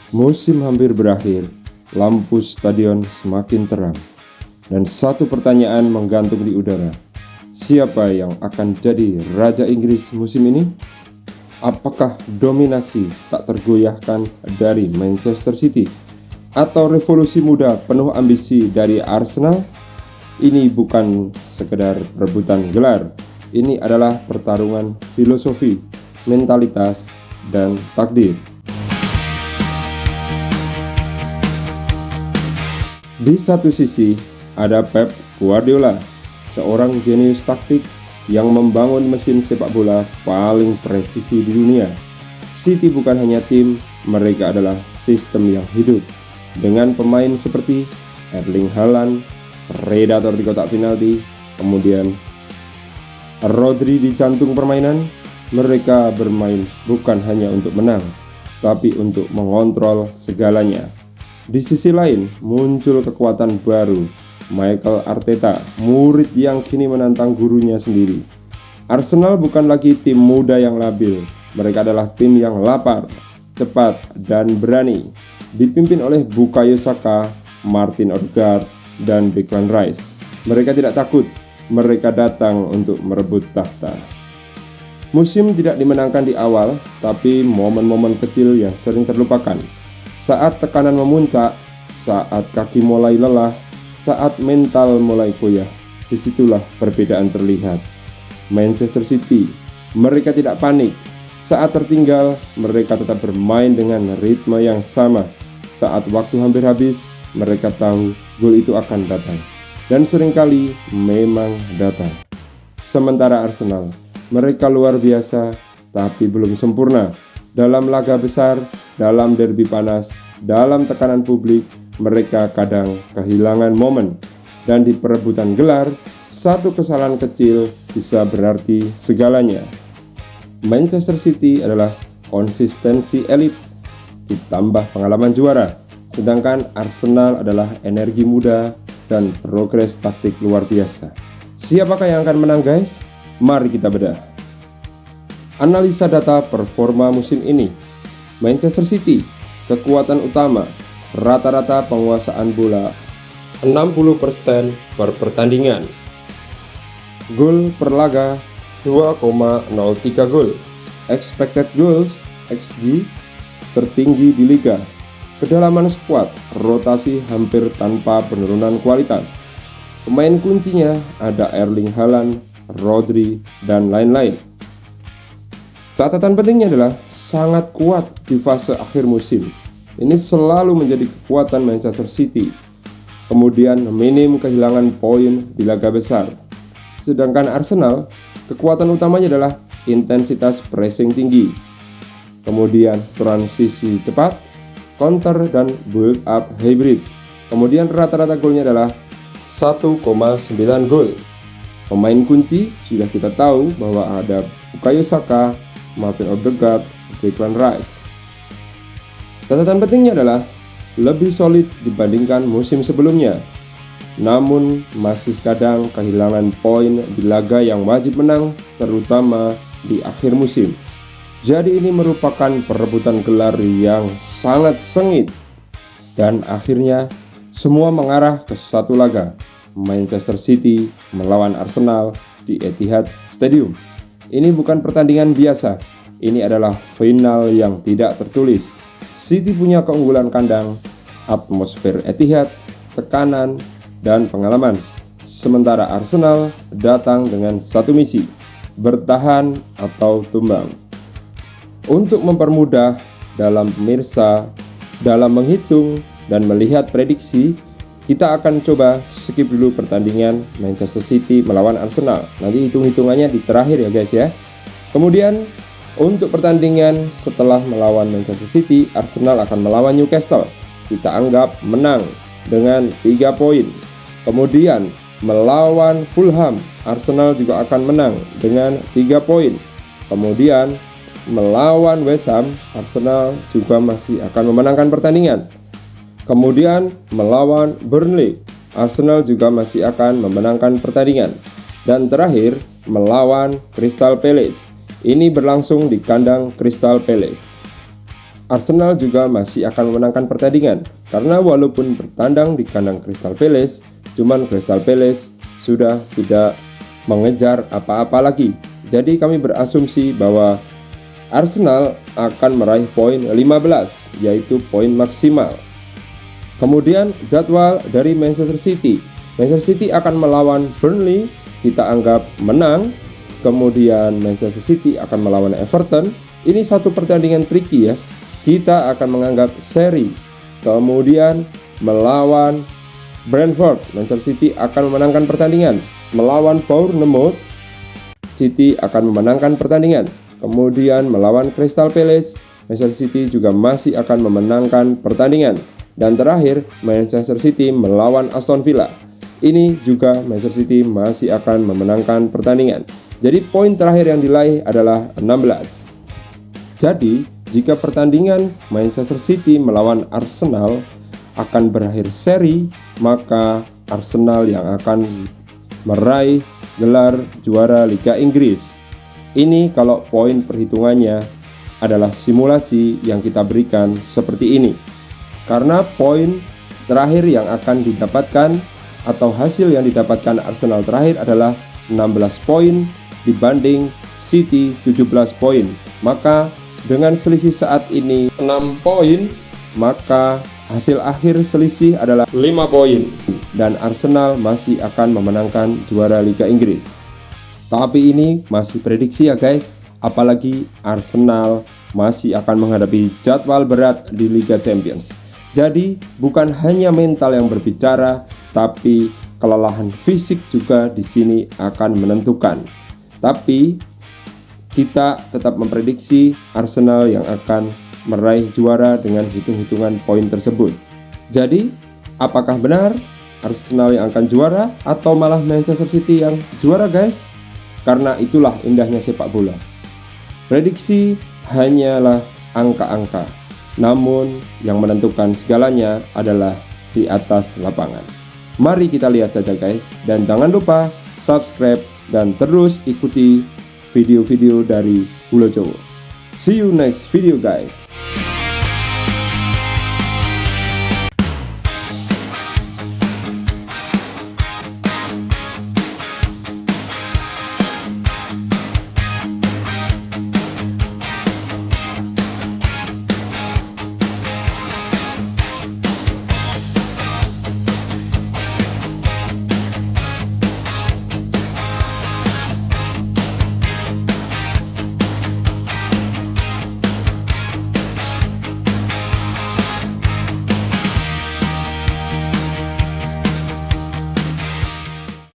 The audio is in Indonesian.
Musim hampir berakhir, lampu stadion semakin terang, dan satu pertanyaan menggantung di udara. Siapa yang akan jadi Raja Inggris musim ini? Apakah dominasi tak tergoyahkan dari Manchester City? Atau revolusi muda penuh ambisi dari Arsenal? Ini bukan sekedar rebutan gelar. Ini adalah pertarungan filosofi, mentalitas, dan takdir. Di satu sisi ada Pep Guardiola, seorang jenius taktik yang membangun mesin sepak bola paling presisi di dunia. City bukan hanya tim, mereka adalah sistem yang hidup. Dengan pemain seperti Erling Haaland, predator di kotak penalti, kemudian Rodri di jantung permainan, mereka bermain bukan hanya untuk menang, tapi untuk mengontrol segalanya. Di sisi lain, muncul kekuatan baru, Mikel Arteta, murid yang kini menantang gurunya sendiri. Arsenal bukan lagi tim muda yang labil, mereka adalah tim yang lapar, cepat, dan berani. Dipimpin oleh Bukayo Saka, Martin Odegaard, dan Declan Rice. Mereka tidak takut, mereka datang untuk merebut tahta. Musim tidak dimenangkan di awal, tapi momen-momen kecil yang sering terlupakan. Saat tekanan memuncak, saat kaki mulai lelah, saat mental mulai goyah, disitulah perbedaan terlihat. Manchester City, mereka tidak panik. Saat tertinggal, mereka tetap bermain dengan ritme yang sama. Saat waktu hampir habis, mereka tahu gol itu akan datang. Dan seringkali memang datang. Sementara Arsenal, mereka luar biasa, tapi belum sempurna. Dalam laga besar, dalam derby panas, dalam tekanan publik, mereka kadang kehilangan momen. Dan di perebutan gelar, satu kesalahan kecil bisa berarti segalanya. Manchester City adalah konsistensi elit ditambah pengalaman juara, sedangkan Arsenal adalah energi muda dan progres taktik luar biasa. Siapakah yang akan menang, guys? Mari kita bedah. Analisa data performa musim ini. Manchester City, kekuatan utama, rata-rata penguasaan bola 60% per pertandingan. Gol per laga 2,03 gol. Expected goals (XG) tertinggi di liga. Kedalaman skuad, rotasi hampir tanpa penurunan kualitas. Pemain kuncinya ada Erling Haaland, Rodri, dan lain-lain. Catatan pentingnya adalah sangat kuat di fase akhir musim. Ini selalu menjadi kekuatan Manchester City. Kemudian minim kehilangan poin di laga besar. Sedangkan Arsenal, kekuatan utamanya adalah intensitas pressing tinggi. Kemudian transisi cepat, counter, dan build up hybrid. Kemudian rata-rata golnya adalah 1,9 gol. Pemain kunci sudah kita tahu bahwa ada Bukayo Saka, Martin Odegaard, Declan Rice. Catatan pentingnya adalah lebih solid dibandingkan musim sebelumnya. Namun masih kadang kehilangan poin di laga yang wajib menang, terutama di akhir musim. Jadi ini merupakan perebutan gelar yang sangat sengit. Dan akhirnya semua mengarah ke satu laga, Manchester City melawan Arsenal di Etihad Stadium. Ini bukan pertandingan biasa, ini adalah final yang tidak tertulis. City punya keunggulan kandang, atmosfer Etihad, tekanan, dan pengalaman. Sementara Arsenal datang dengan satu misi, bertahan atau tumbang. Untuk mempermudah dalam pemirsa, dalam menghitung dan melihat prediksi, kita akan coba skip dulu pertandingan Manchester City melawan Arsenal. Nanti hitung-hitungannya di terakhir ya guys ya. Kemudian untuk pertandingan setelah melawan Manchester City, Arsenal akan melawan Newcastle. Kita anggap menang dengan 3 poin. Kemudian melawan Fulham, Arsenal juga akan menang dengan 3 poin. Kemudian melawan West Ham, Arsenal juga masih akan memenangkan pertandingan. Kemudian melawan Burnley, Arsenal juga masih akan memenangkan pertandingan. Dan terakhir melawan Crystal Palace. Ini berlangsung di kandang Crystal Palace. Arsenal juga masih akan memenangkan pertandingan karena walaupun bertandang di kandang Crystal Palace, cuman Crystal Palace sudah tidak mengejar apa-apa lagi. Jadi kami berasumsi bahwa Arsenal akan meraih poin 15, yaitu poin maksimal. Kemudian jadwal dari Manchester City. Manchester City akan melawan Burnley, kita anggap menang. Kemudian Manchester City akan melawan Everton. Ini satu pertandingan tricky ya. Kita akan menganggap seri. Kemudian melawan Brentford, Manchester City akan memenangkan pertandingan. Melawan Bournemouth, City akan memenangkan pertandingan. Kemudian melawan Crystal Palace, Manchester City juga masih akan memenangkan pertandingan. Dan terakhir, Manchester City melawan Aston Villa. Ini juga Manchester City masih akan memenangkan pertandingan. Jadi poin terakhir yang diraih adalah 16. Jadi jika pertandingan Manchester City melawan Arsenal akan berakhir seri, maka Arsenal yang akan meraih gelar juara Liga Inggris. Ini kalau poin perhitungannya adalah simulasi yang kita berikan seperti ini. Karena poin terakhir yang akan didapatkan atau hasil yang didapatkan Arsenal terakhir adalah 16 poin dibanding City 17 poin. Maka dengan selisih saat ini 6 poin, maka hasil akhir selisih adalah 5 poin dan Arsenal masih akan memenangkan juara Liga Inggris. Tapi ini masih prediksi ya guys, apalagi Arsenal masih akan menghadapi jadwal berat di Liga Champions. Jadi bukan hanya mental yang berbicara, tapi kelelahan fisik juga di sini akan menentukan. Tapi kita tetap memprediksi Arsenal yang akan meraih juara dengan hitung-hitungan poin tersebut. Jadi, apakah benar Arsenal yang akan juara atau malah Manchester City yang juara guys? Karena itulah indahnya sepak bola. Prediksi hanyalah angka-angka, namun yang menentukan segalanya adalah di atas lapangan. Mari kita lihat saja guys, dan jangan lupa subscribe dan terus ikuti video-video dari Bulo Jowo. See you next video guys.